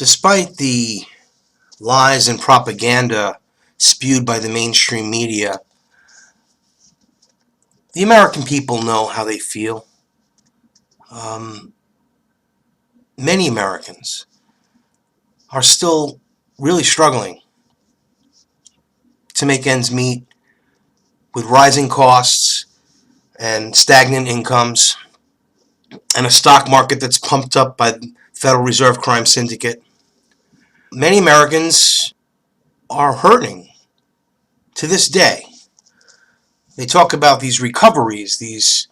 Despite the lies and propaganda spewed by the mainstream media, the American people know how they feel. Many Americans are still really struggling to make ends meet with rising costs and stagnant incomes and a stock market that's pumped up by the Federal Reserve Crime Syndicate. Many Americans are hurting to this day. They talk about these recoveries, these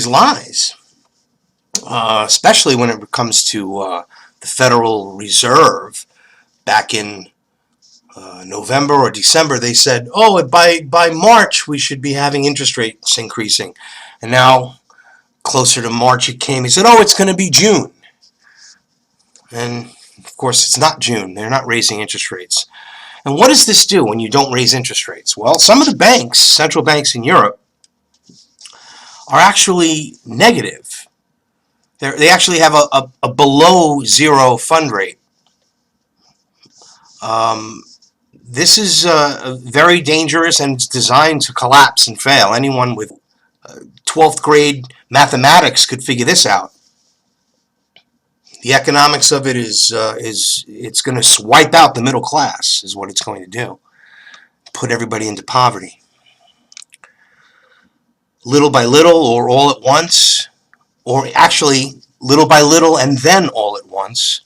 lies, especially when it comes to the Federal Reserve. Back in November or December, they said, oh, by March we should be having interest rates increasing. And now, closer to March it came, he said, oh, it's going to be June. And, of course, it's not June. They're not raising interest rates. And what does this do when you don't raise interest rates? Well, some of the banks, central banks in Europe, are actually negative. They actually have a below zero fund rate. This is very dangerous, and it's designed to collapse and fail. Anyone with 12th grade mathematics could figure this out. The economics of it is it's going to wipe out the middle class, is what it's going to do. Put everybody into poverty. Little by little, or all at once, or actually little by little and then all at once,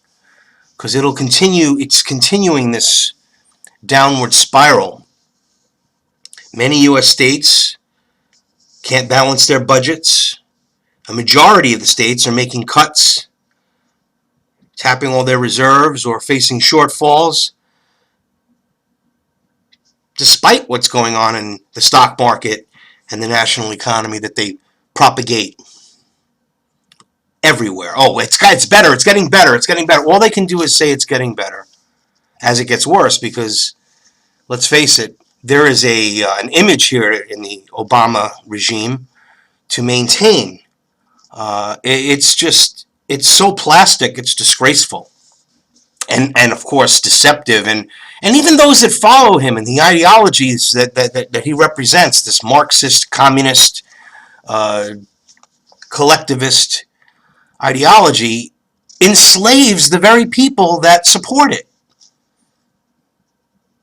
because it'll continue. It's continuing this downward spiral. Many U.S. states can't balance their budgets. A majority of the states are making cuts, tapping all their reserves, or facing shortfalls, despite what's going on in the stock market and the national economy that they propagate everywhere. Oh, it's better, it's getting better, it's getting better. All they can do is say it's getting better as it gets worse, because, let's face it, there is an image here in the Obama regime to maintain. It's so plastic, it's disgraceful. And of course, deceptive. And even those that follow him and the ideologies that he represents, this Marxist, communist, collectivist ideology, enslaves the very people that support it.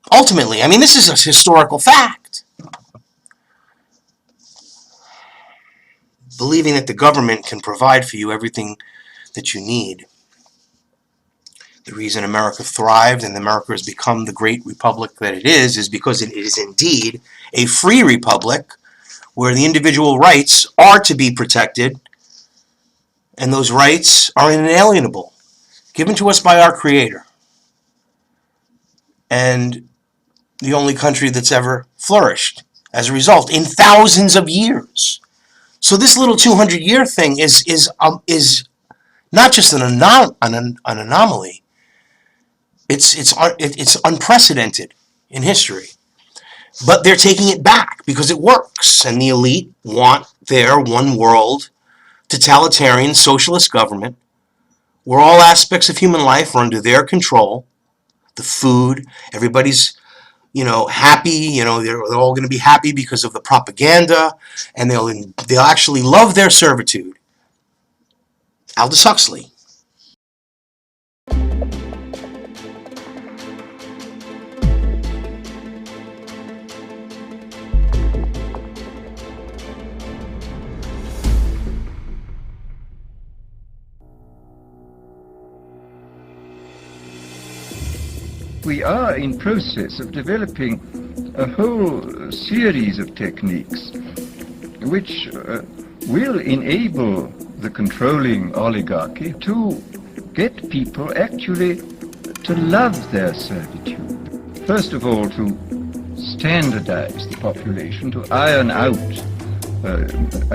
Ultimately, I mean, this is a historical fact. Believing that the government can provide for you everything that you need. The reason America thrived and America has become the great republic that it is because it is indeed a free republic where the individual rights are to be protected, and those rights are inalienable, given to us by our Creator, and the only country that's ever flourished as a result in thousands of years. So this little 200-year thing is not just an anomaly. It's unprecedented in history. But they're taking it back because it works, and the elite want their one world totalitarian socialist government where all aspects of human life are under their control. The food, everybody's happy, they're all going to be happy because of the propaganda, and they'll actually love their servitude. Aldous Huxley. We are in process of developing a whole series of techniques which will enable the controlling oligarchy to get people actually to love their servitude. First of all, to standardize the population, to iron out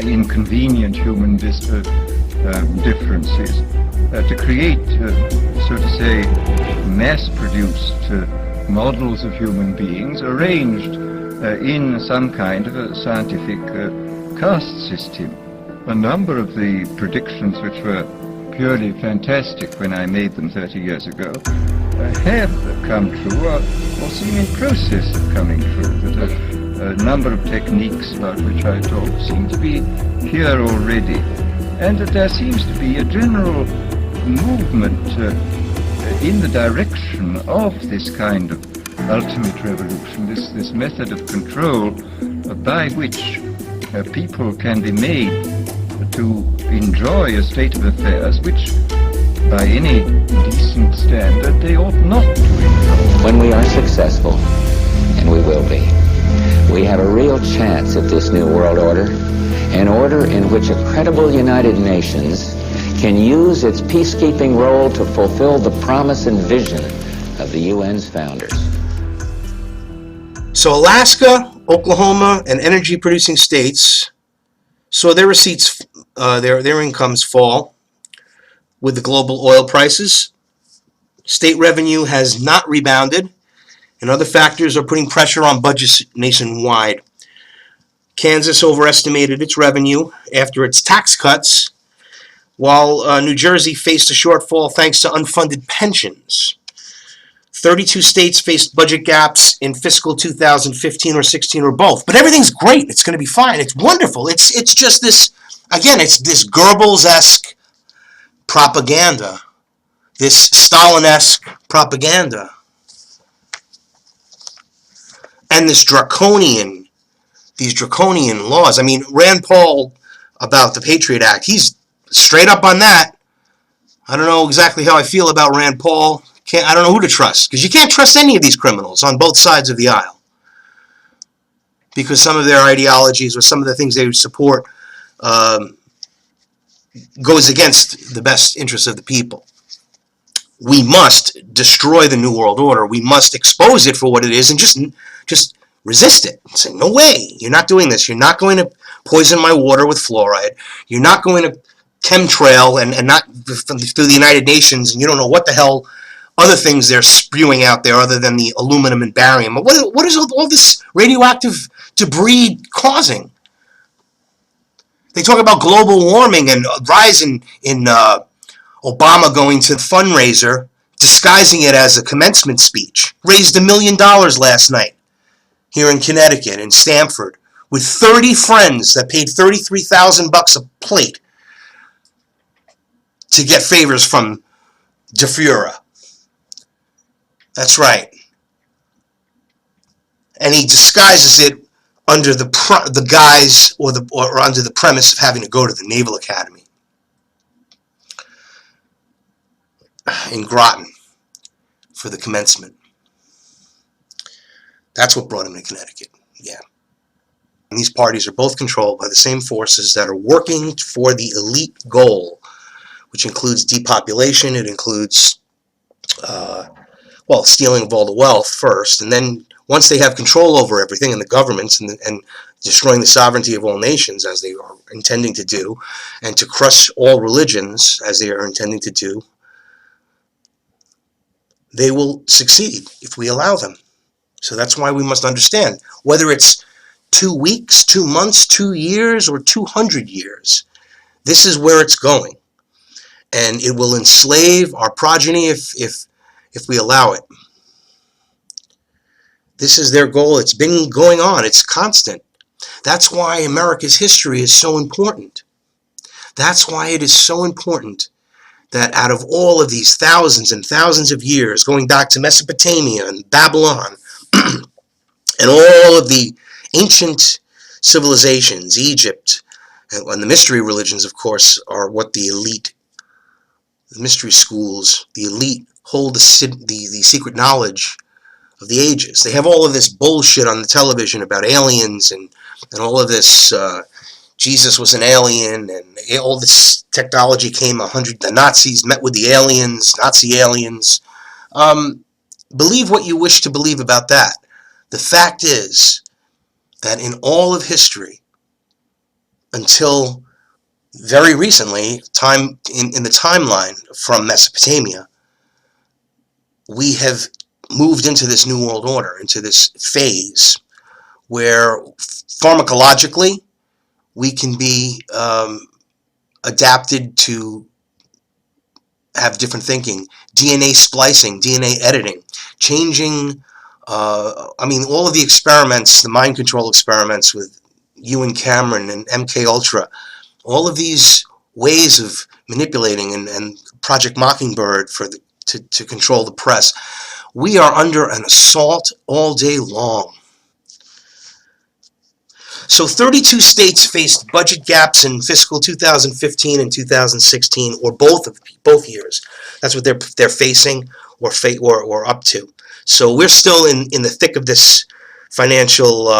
inconvenient human differences, to create, so to say, mass-produced models of human beings arranged in some kind of a scientific caste system. A number of the predictions which were purely fantastic when I made them 30 years ago, have come true or seem in process of coming true. That a number of techniques about which I talk seem to be here already, and that there seems to be a general movement in the direction of this kind of ultimate revolution, this method of control by which people can be made to enjoy a state of affairs which, by any decent standard, they ought not to enjoy. When we are successful, and we will be, we have a real chance at this new world order, an order in which a credible United Nations can use its peacekeeping role to fulfill the promise and vision of the UN's founders. So Alaska, Oklahoma, and energy-producing states saw their receipts, their incomes fall with the global oil prices. State revenue has not rebounded, and other factors are putting pressure on budgets nationwide. Kansas overestimated its revenue after its tax cuts, while New Jersey faced a shortfall thanks to unfunded pensions. 32 states faced budget gaps in fiscal 2015 or 16 or both. But everything's great. It's going to be fine. It's wonderful. It's just this, again, it's this Goebbels-esque propaganda, this Stalin-esque propaganda, and these draconian laws. I mean, Rand Paul about the Patriot Act, he's straight up on that. I don't know exactly how I feel about Rand Paul. I don't know who to trust, because you can't trust any of these criminals on both sides of the aisle, because some of their ideologies or some of the things they support goes against the best interests of the people. We must destroy the New World Order. We must expose it for what it is and just resist it. Say, no way, you're not doing this. You're not going to poison my water with fluoride. You're not going to chemtrail and not through the United Nations, and you don't know what the hell other things they're spewing out there other than the aluminum and barium. What is all this radioactive debris causing? They talk about global warming and rise in Obama going to the fundraiser, disguising it as a commencement speech. Raised $1 million last night here in Connecticut, in Stamford, with 30 friends that paid $33,000 a plate to get favors from Duverus. That's right. And he disguises it under the guise or under the premise of having to go to the Naval Academy in Groton for the commencement. That's what brought him to Connecticut. Yeah. And these parties are both controlled by the same forces that are working for the elite goal, which includes depopulation. It includes stealing of all the wealth first, and then once they have control over everything, and the governments, and destroying the sovereignty of all nations, as they are intending to do, and to crush all religions, as they are intending to do, they will succeed if we allow them. So that's why we must understand, whether it's 2 weeks, 2 months, 2 years, or 200 years, this is where it's going. And it will enslave our progeny if we allow it. This is their goal. It's been going on. It's constant. That's why America's history is so important. That's why it is so important that out of all of these thousands and thousands of years, going back to Mesopotamia and Babylon, and all of the ancient civilizations, Egypt, and the mystery religions, of course, are what the elite, the mystery schools, the elite hold the secret knowledge of the ages. They have all of this bullshit on the television about aliens and all of this, Jesus was an alien, and all this technology came the Nazis met with the aliens, Nazi aliens. Believe what you wish to believe about that. The fact is that in all of history, until very recently, in the timeline from Mesopotamia, we have moved into this New World Order, into this phase where pharmacologically we can be adapted to have different thinking. DNA splicing, DNA editing, changing, all of the experiments, the mind control experiments with Ewan Cameron and MK Ultra, all of these ways of manipulating and Project Mockingbird to control the press. We are under an assault all day long. So 32 states faced budget gaps in fiscal 2015 and 2016, or both years. That's what they're facing or up to. So we're still in the thick of this financial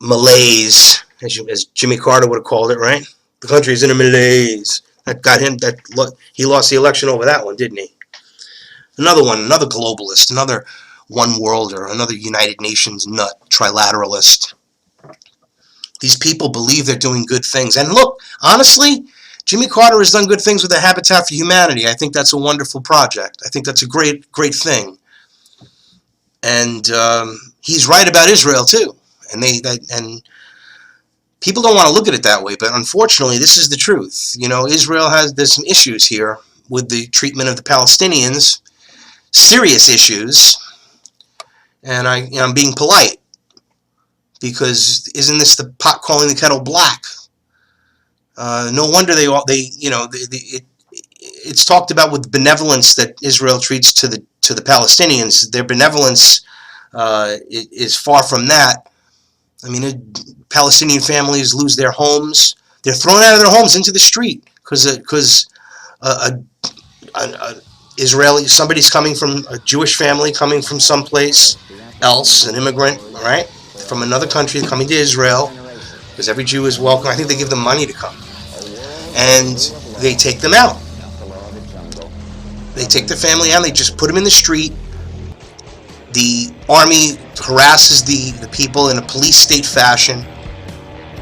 malaise, as Jimmy Carter would have called it, right? The country is in a malaise. That got him. He lost the election over that one, didn't he? Another one, another globalist, another one-worlder, another United Nations nut, trilateralist. These people believe they're doing good things. And look, honestly, Jimmy Carter has done good things with the Habitat for Humanity. I think that's a wonderful project. I think that's a great thing. And he's right about Israel, too. And people don't want to look at it that way, but unfortunately, this is the truth. Israel there's some issues here with the treatment of the Palestinians, serious issues, and I'm being polite, because isn't this the pot calling the kettle black? No wonder it's talked about with benevolence that Israel treats to the Palestinians. Their benevolence is far from that. Palestinian families lose their homes. They're thrown out of their homes into the street because somebody's coming from a Jewish family coming from someplace else, an immigrant, right, from another country coming to Israel, because every Jew is welcome. I think they give them money to come, and they take them out. They take the family out. They just put them in the street. The army harasses the people in a police state fashion,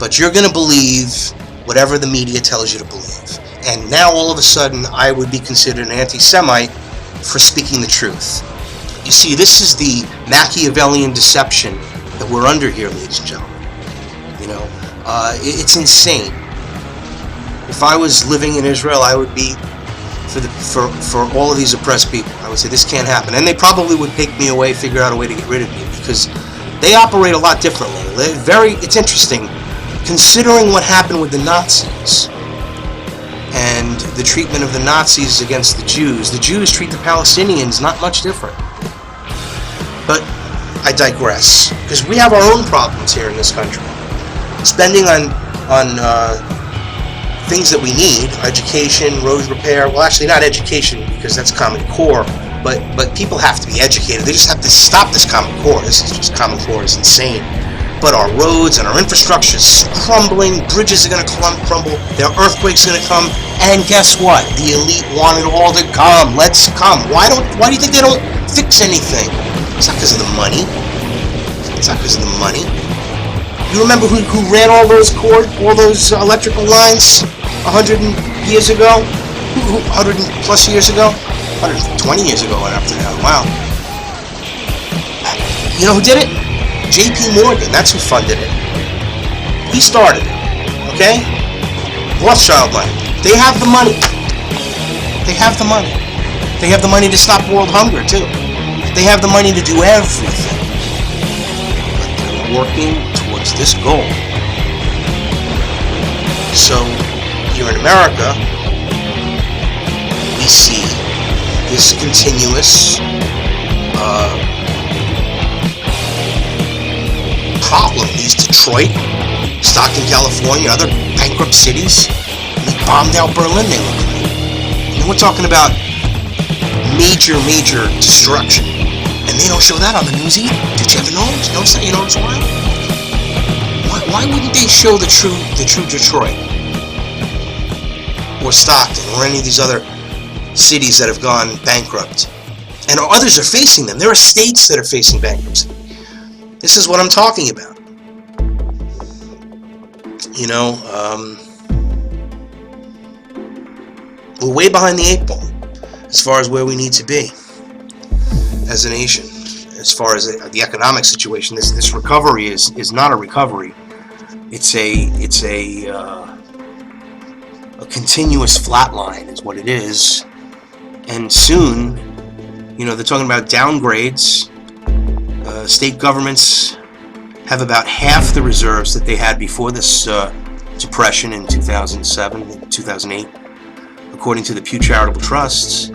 but you're going to believe whatever the media tells you to believe. And now all of a sudden I would be considered an anti-Semite for speaking the truth. You see, this is the Machiavellian deception that we're under here, ladies and gentlemen. It's insane. If I was living in Israel, I would be for all of these oppressed people. I would say this can't happen, and they probably would take me away, figure out a way to get rid of me, because they operate a lot differently. It's interesting, considering what happened with the Nazis and the treatment of the Nazis against the Jews. The Jews treat the Palestinians not much different. But I digress, because we have our own problems here in this country. Spending on things that we need, education, road repair. Well, actually not education, because that's Common Core, but people have to be educated. They just have to stop this Common Core. Common Core is insane. But our roads and our infrastructure is crumbling. Bridges are going to crumble. There are earthquakes going to come. And guess what? The elite want it all to come. Let's come. Why do you think they don't fix anything? It's not because of the money. It's not because of the money. You remember who ran all those electrical lines 100 years ago? 100 plus years ago? 120 years ago and up to now. Wow. You know who did it? J.P. Morgan. That's who funded it. He started it. Okay? Rothschild money. They have the money. They have the money. They have the money to stop world hunger, too. They have the money to do everything. But they're working towards this goal. So, here in America, we see this continuous problem. These Detroit, Stockton, California, other bankrupt cities, and they bombed out Berlin, they look like. And we're talking about major destruction. And they don't show that on the news either. Did you ever notice that? You notice why? Why wouldn't they show the true Detroit? Or Stockton, or any of these other cities that have gone bankrupt? And others are facing them. There are states that are facing bankruptcy. This is what I'm talking about. We're way behind the 8 ball as far as where we need to be as a nation. As far as the economic situation, this recovery is not a recovery. It's a continuous flat line is what it is. And soon, they're talking about downgrades. State governments have about half the reserves that they had before this depression in 2007, 2008, according to the Pew Charitable Trusts.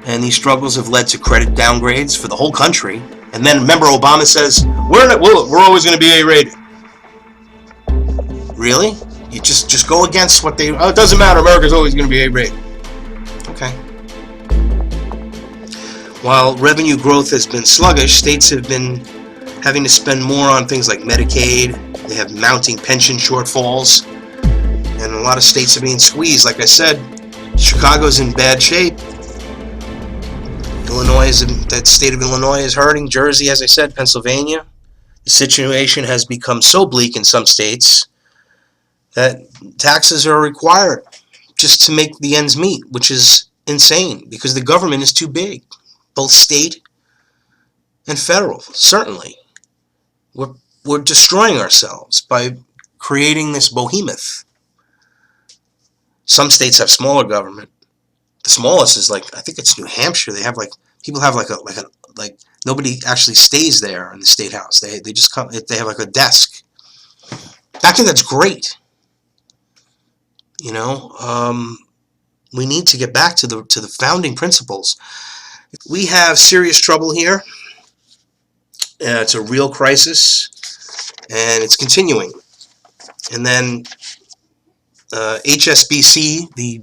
And these struggles have led to credit downgrades for the whole country. And then remember, Obama says, we're always going to be A-rated. Really? You just go against what they... it doesn't matter, America's always going to be A-rated. Okay. While revenue growth has been sluggish, states have been having to spend more on things like Medicaid. They have mounting pension shortfalls. And a lot of states are being squeezed. Like I said, Chicago's in bad shape. That state of Illinois is hurting. Jersey, as I said, Pennsylvania. The situation has become so bleak in some states that taxes are required just to make the ends meet, which is insane because the government is too big, both state and federal. Certainly, we're destroying ourselves by creating this behemoth. Some states have smaller government. The smallest is I think it's New Hampshire. They have people have nobody actually stays there in the state house. They just come. They have a desk. I think that's great. We need to get back to the founding principles. We have serious trouble here. It's a real crisis, and it's continuing. And then HSBC, the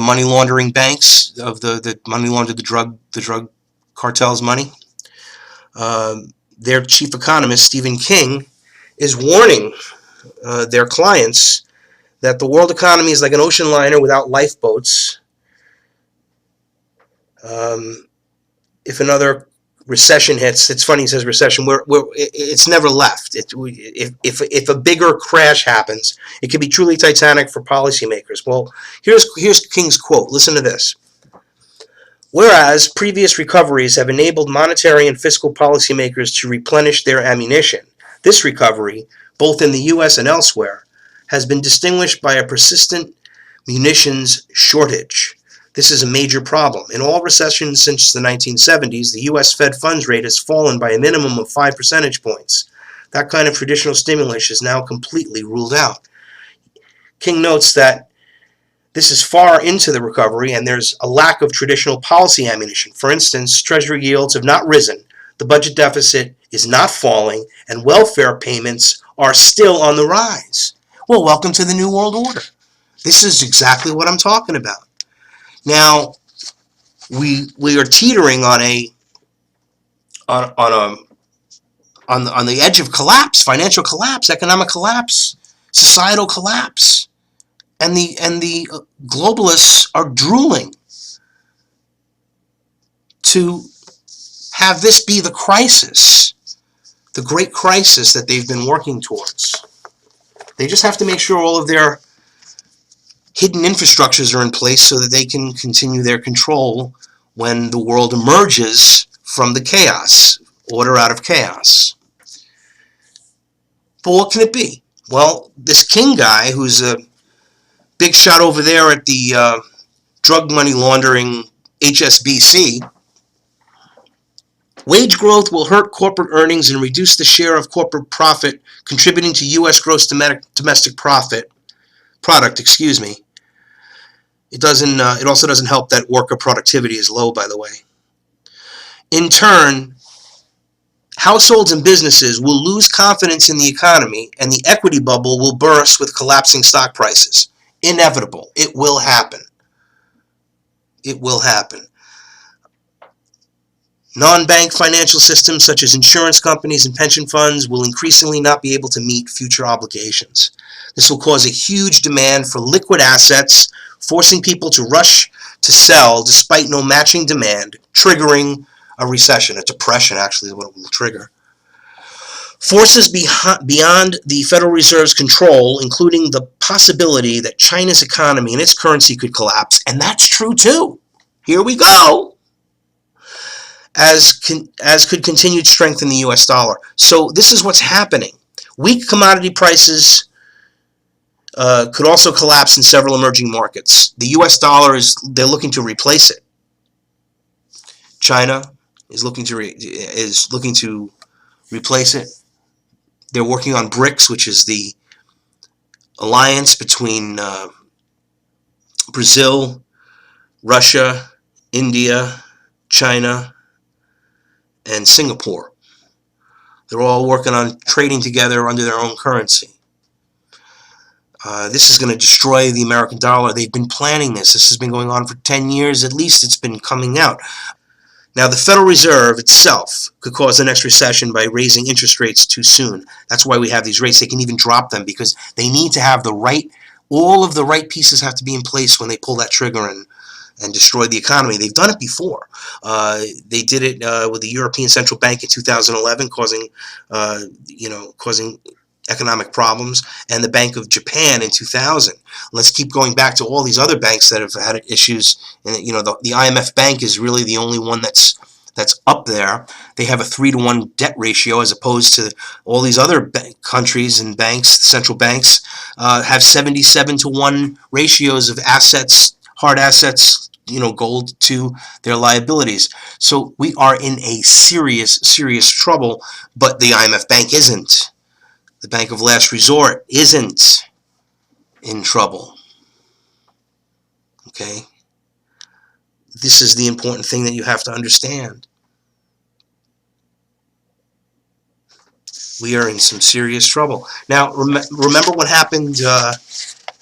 money laundering banks of the money laundered the drug cartel's money. Their chief economist, Stephen King, is warning their clients that the world economy is like an ocean liner without lifeboats. If another recession hits, it's funny he says recession. It's never left. If a bigger crash happens, it can be truly titanic for policymakers. Well, here's King's quote. Listen to this. Whereas previous recoveries have enabled monetary and fiscal policymakers to replenish their ammunition, this recovery, both in the U.S. and elsewhere, has been distinguished by a persistent munitions shortage. This is a major problem. In all recessions since the 1970s, the U.S. Fed funds rate has fallen by a minimum of 5 percentage points. That kind of traditional stimulus is now completely ruled out. King notes that this is far into the recovery and there's a lack of traditional policy ammunition. For instance, Treasury yields have not risen, the budget deficit is not falling, and welfare payments are still on the rise. Well, welcome to the New World Order. This is exactly what I'm talking about. Now, we are teetering on the edge of collapse, financial collapse, economic collapse, societal collapse, and the globalists are drooling to have this be the crisis, the great crisis that they've been working towards. They just have to make sure all of their hidden infrastructures are in place so that they can continue their control when the world emerges from the chaos, order out of chaos. But what can it be? Well, this King guy, who's a big shot over there at the drug money laundering HSBC, wage growth will hurt corporate earnings and reduce the share of corporate profit contributing to U.S. gross domestic product. It also doesn't help that worker productivity is low, by the way. In turn, households and businesses will lose confidence in the economy, and the equity bubble will burst with collapsing stock prices. Inevitable. It will happen. It will happen. Non-bank financial systems such as insurance companies and pension funds will increasingly not be able to meet future obligations. This will cause a huge demand for liquid assets, forcing people to rush to sell despite no matching demand, triggering a recession. A depression, actually, is what it will trigger. Forces beyond the Federal Reserve's control, including the possibility that China's economy and its currency could collapse, and that's true too. Here we go. As could continued strength in the U.S. dollar. So this is what's happening. Weak commodity prices could also collapse in several emerging markets. The U.S. dollar they're looking to replace it. China is looking to replace it. They're working on BRICS, which is the alliance between Brazil, Russia, India, China, and Singapore. They're all working on trading together under their own currency. This is going to destroy the American dollar. They've been planning this. This has been going on for 10 years at least. It's been coming out. Now, the Federal Reserve itself could cause the next recession by raising interest rates too soon. That's why we have these rates. They can even drop them because they need to have all of the right pieces have to be in place when they pull that trigger and destroy the economy. They've done it before. They did it with the European Central Bank in 2011, causing economic problems, and the Bank of Japan in 2000. Let's keep going back to all these other banks that have had issues. And the IMF Bank is really the only one that's up there. They have a 3-to-1 debt ratio, as opposed to all these other countries and banks. Central banks have 77-to-1 ratios of assets, hard assets, gold to their liabilities. So we are in a serious trouble. But the IMF Bank isn't. The bank of last resort isn't in trouble. Okay? This is the important thing that you have to understand. We are in some serious trouble. Now, remember what happened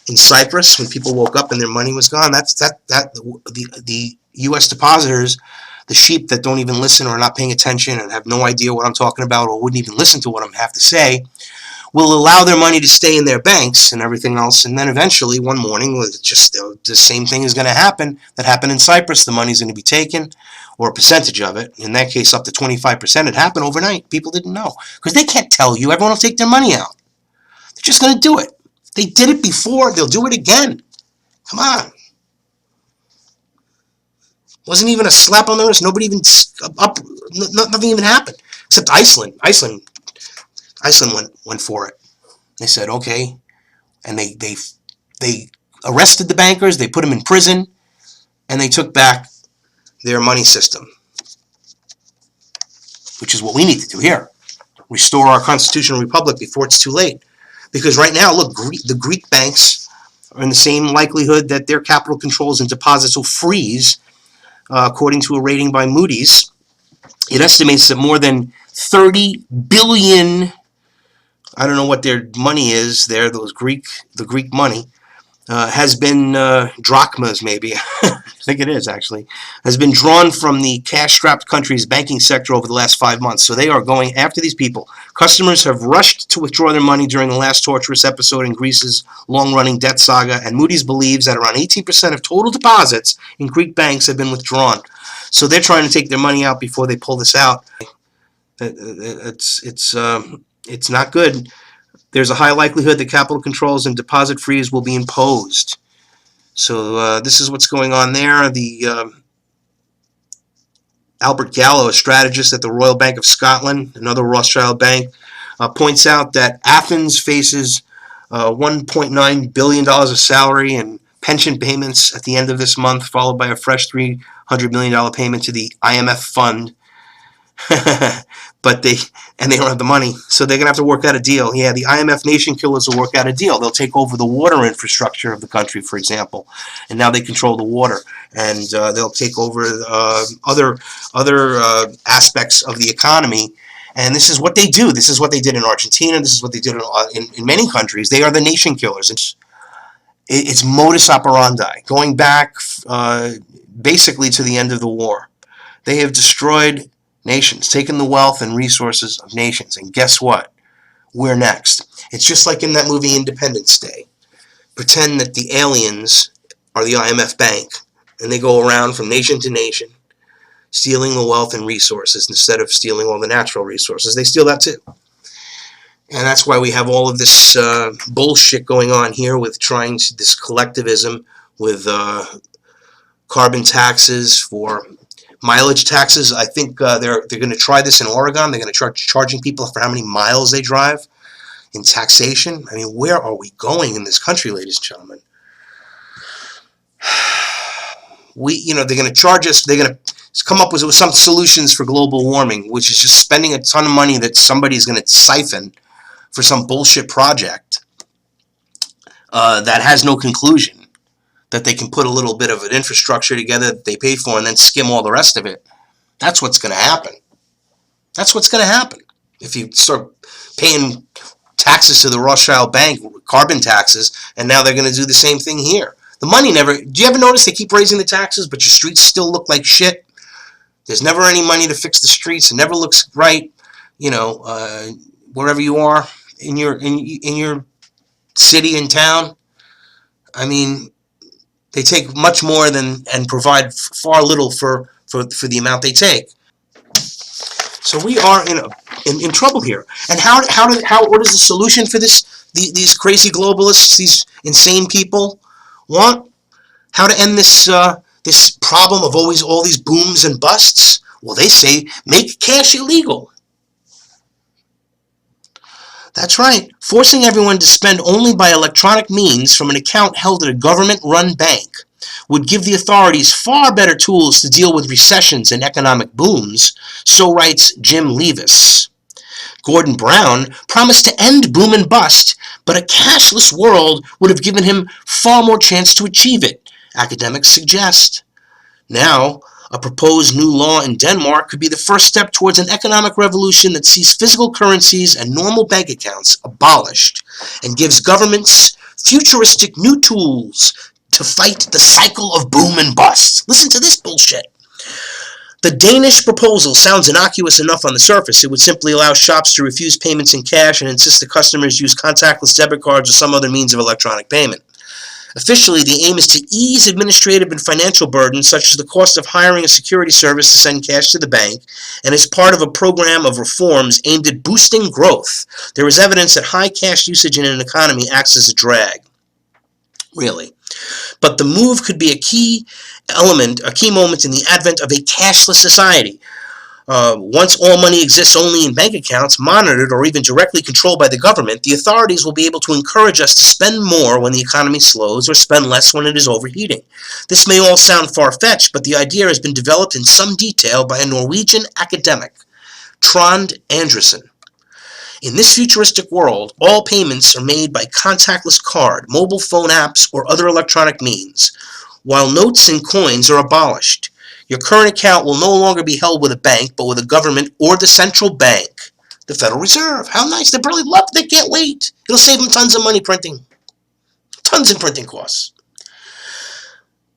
in Cyprus when people woke up and their money was gone? The U.S. depositors, the sheep that don't even listen or are not paying attention and have no idea what I'm talking about or wouldn't even listen to what I have to say, will allow their money to stay in their banks and everything else, and then eventually one morning just the same thing is going to happen that happened in Cyprus. The money is going to be taken, or a percentage of it, in that case up to 25%. It happened overnight. People didn't know because they can't tell you. Everyone will take their money out. They're just going to do it. They did it before. They'll do it again. Come on. Wasn't even a slap on the wrist. Nobody even nothing even happened except Iceland. Iceland went for it. They said, okay, and they arrested the bankers, they put them in prison, and they took back their money system, which is what we need to do here. Restore our constitutional republic before it's too late. Because right now, look, the Greek banks are in the same likelihood that their capital controls and deposits will freeze, according to a rating by Moody's. It estimates that more than 30 billion, I don't know what their money is there, the Greek money, has been, drachmas maybe, I think it is actually, has been drawn from the cash-strapped country's banking sector over the last 5 months. So they are going after these people. Customers have rushed to withdraw their money during the last torturous episode in Greece's long-running debt saga, and Moody's believes that around 18% of total deposits in Greek banks have been withdrawn. So they're trying to take their money out before they pull this out. It's not good. There's a high likelihood that capital controls and deposit freeze will be imposed. So this is what's going on there. The Albert Gallo, a strategist at the Royal Bank of Scotland, another Rothschild bank, points out that Athens faces $1.9 billion of salary and pension payments at the end of this month, followed by a fresh $300 million payment to the IMF fund. But they don't have the money, so they're going to have to work out a deal. Yeah, the IMF nation killers will work out a deal. They'll take over the water infrastructure of the country, for example, and now they control the water, and they'll take over other aspects of the economy. And this is what they do. This is what they did in Argentina. This is what they did in many countries. They are the nation killers. It's modus operandi, going back basically to the end of the war. They have destroyed nations, taken the wealth and resources of nations, and guess what? We're next. It's just like in that movie Independence Day. Pretend that the aliens are the IMF bank, and they go around from nation to nation, stealing the wealth and resources instead of stealing all the natural resources. They steal that too. And that's why we have all of this bullshit going on here with this collectivism with carbon taxes, for mileage taxes. I think they're going to try this in Oregon. They're going to start charging people for how many miles they drive. in taxation. I mean, where are we going in this country, ladies and gentlemen? They're going to charge us, they're going to come up with some solutions for global warming, which is just spending a ton of money that somebody's going to siphon for some bullshit project that has no conclusion, that they can put a little bit of an infrastructure together that they pay for and then skim all the rest of it. That's what's going to happen. That's what's going to happen. If you start paying taxes to the Rothschild Bank, carbon taxes, and now they're going to do the same thing here. The money never... Do you ever notice they keep raising the taxes, but your streets still look like shit? There's never any money to fix the streets. It never looks right, wherever you are in your city and town. I mean, they take much more than and provide far little for the amount they take. So we are in trouble here. And what is the solution for this? These crazy globalists, these insane people want? How to end this this problem of always all these booms and busts? Well, they say make cash illegal. That's right. Forcing everyone to spend only by electronic means from an account held at a government-run bank would give the authorities far better tools to deal with recessions and economic booms, so writes Jim Levis. Gordon Brown promised to end boom and bust, but a cashless world would have given him far more chance to achieve it, academics suggest. Now, a proposed new law in Denmark could be the first step towards an economic revolution that sees physical currencies and normal bank accounts abolished and gives governments futuristic new tools to fight the cycle of boom and bust. Listen to this bullshit. The Danish proposal sounds innocuous enough on the surface. It would simply allow shops to refuse payments in cash and insist that customers use contactless debit cards or some other means of electronic payment. Officially, the aim is to ease administrative and financial burdens, such as the cost of hiring a security service to send cash to the bank, and is part of a program of reforms aimed at boosting growth. There is evidence that high cash usage in an economy acts as a drag. Really. But the move could be a key moment in the advent of a cashless society. Once all money exists only in bank accounts, monitored or even directly controlled by the government, the authorities will be able to encourage us to spend more when the economy slows or spend less when it is overheating. This may all sound far-fetched, but the idea has been developed in some detail by a Norwegian academic, Trond Andresen. In this futuristic world, all payments are made by contactless card, mobile phone apps, or other electronic means, while notes and coins are abolished. Your current account will no longer be held with a bank, but with a government or the central bank, the Federal Reserve. How nice. They probably love it. They can't wait. It'll save them tons of money printing. Tons in printing costs.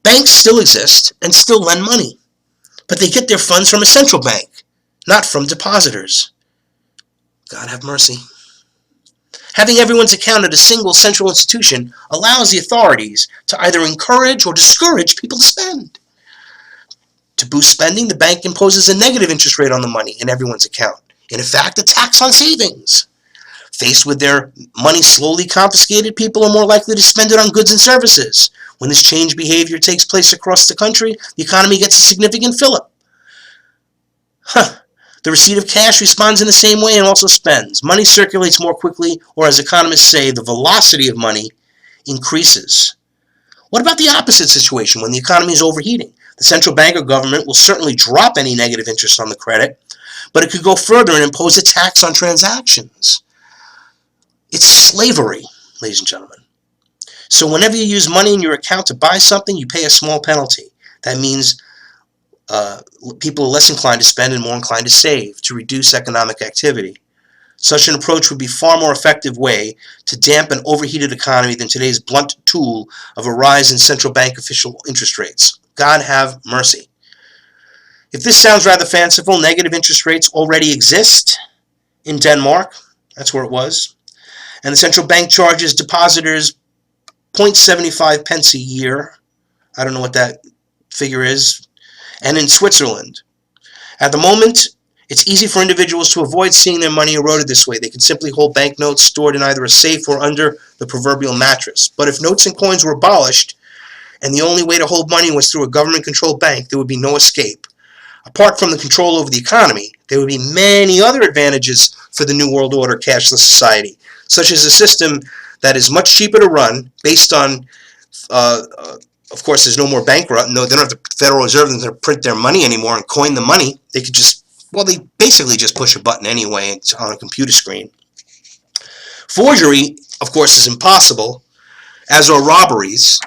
Banks still exist and still lend money, but they get their funds from a central bank, not from depositors. God have mercy. Having everyone's account at a single central institution allows the authorities to either encourage or discourage people to spend. To boost spending, the bank imposes a negative interest rate on the money in everyone's account. In effect, a tax on savings. Faced with their money slowly confiscated, people are more likely to spend it on goods and services. When this change behavior takes place across the country, the economy gets a significant fill-up. The receipt of cash responds in the same way and also spends. Money circulates more quickly, or as economists say, the velocity of money increases. What about the opposite situation when the economy is overheating? The central bank or government will certainly drop any negative interest on the credit, but it could go further and impose a tax on transactions. It's slavery, ladies and gentlemen. So whenever you use money in your account to buy something, you pay a small penalty. That means people are less inclined to spend and more inclined to save, to reduce economic activity. Such an approach would be a far more effective way to dampen an overheated economy than today's blunt tool of a rise in central bank official interest rates. God have mercy. If this sounds rather fanciful, negative interest rates already exist in Denmark. That's where it was. And the central bank charges depositors 0.75 pence a year. I don't know what that figure is. And in Switzerland. At the moment, it's easy for individuals to avoid seeing their money eroded this way. They can simply hold banknotes stored in either a safe or under the proverbial mattress. But if notes and coins were abolished, and the only way to hold money was through a government-controlled bank, there would be no escape. Apart from the control over the economy, there would be many other advantages for the New World Order cashless society. such as a system that is much cheaper to run based on, of course, there's no more bank run. No, they don't have the Federal Reserve to print their money anymore and coin the money. They could just, well, they basically just push a button anyway. It's on a computer screen. Forgery, of course, is impossible, as are robberies.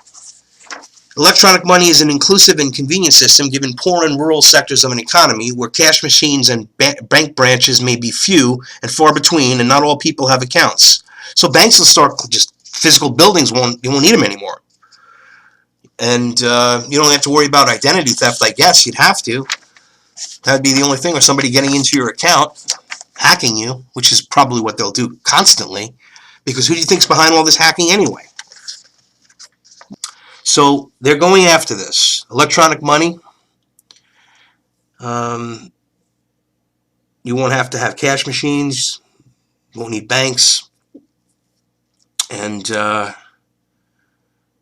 Electronic money is an inclusive and convenient system given poor and rural sectors of an economy where cash machines and bank branches may be few and far between, and not all people have accounts. So banks will start just physical buildings, you won't need them anymore. And you don't have to worry about identity theft, I guess. You'd have to. That would be the only thing, or somebody getting into your account, hacking you, which is probably what they'll do constantly, because who do you think's behind all this hacking anyway? So they're going after this. Electronic money. You won't have to have cash machines. You won't need banks. And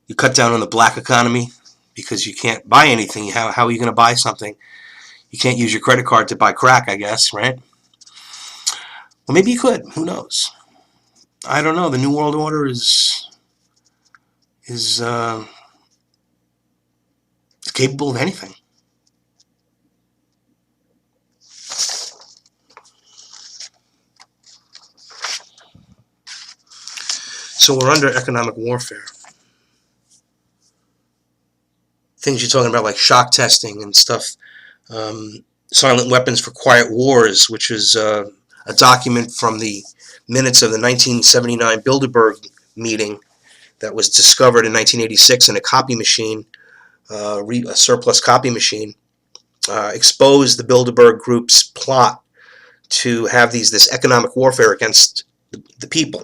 you cut down on the black economy because you can't buy anything. How are you going to buy something? You can't use your credit card to buy crack, I guess, right? Well, maybe you could. Who knows? I don't know. The New World Order is capable of anything. So we're under economic warfare. Things you're talking about like shock testing and stuff. Silent Weapons for Quiet Wars, which is a document from the minutes of the 1979 Bilderberg meeting that was discovered in 1986 in a copy machine, a surplus copy machine, exposed the Bilderberg group's plot to have this economic warfare against the people.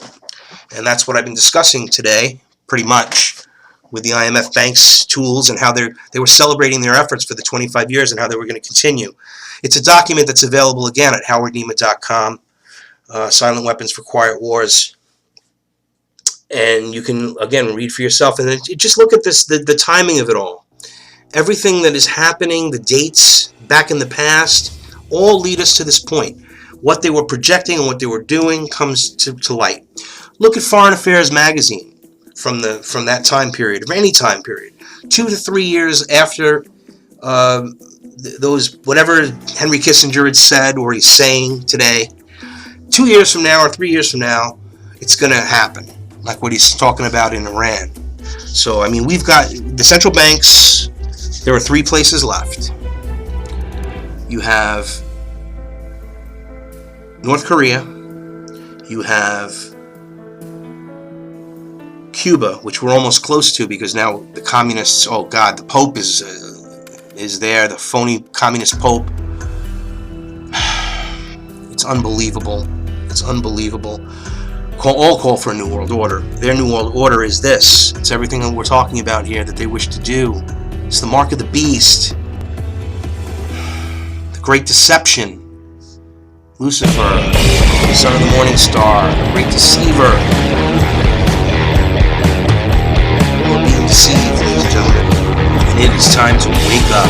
And that's what I've been discussing today, pretty much, with the IMF bank's tools and how they were celebrating their efforts for the 25 years and how they were going to continue. It's a document that's available again at howardnema.com, Silent Weapons for Quiet Wars. And you can, again, read for yourself. And then just look at this, the timing of it all. Everything that is happening, the dates back in the past, all lead us to this point. What they were projecting and what they were doing comes to light. Look at Foreign Affairs magazine from that time period, or any time period. 2 to 3 years after those, whatever Henry Kissinger had said or he's saying today, 2 years from now or 3 years from now, it's going to happen, like what he's talking about in Iran. So, I mean, we've got the central banks. There are 3 places left. You have North Korea. You have Cuba, which we're almost close to because now the communists, oh God, the Pope is there, the phony communist Pope. It's unbelievable. It's unbelievable. All call for a new world order. Their new world order is this. It's everything that we're talking about here that they wish to do. It's the mark of the beast. The great deception. Lucifer, the son of the morning star, the great deceiver. We're being deceived, ladies and gentlemen. And it is time to wake up.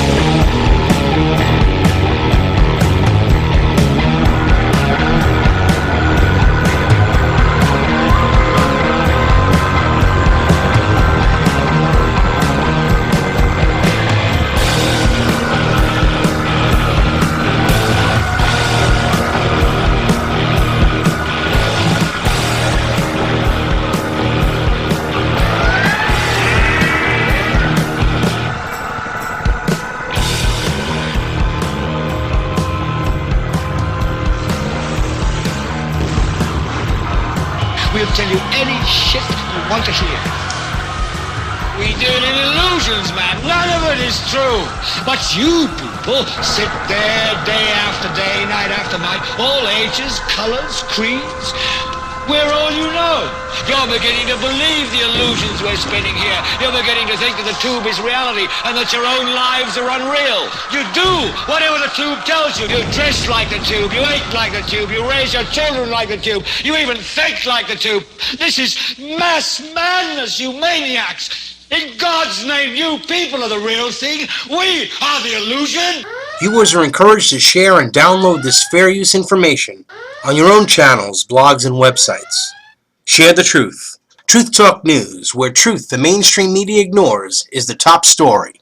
We'll tell you any shit you want to hear. We deal in illusions, man. None of it is true. But you people sit there day after day, night after night, all ages, colors, creeds. We're all you know. You're beginning to believe the illusions we're spinning here. You're beginning to think that the tube is reality and that your own lives are unreal. You do whatever the tube tells you. You dress like the tube. You eat like the tube. You raise your children like the tube. You even think like the tube. This is mass madness, you maniacs. In God's name, you people are the real thing. We are the illusion. Viewers are encouraged to share and download this fair use information on your own channels, blogs, and websites. Share the truth. Truth Talk News, where truth the mainstream media ignores, is the top story.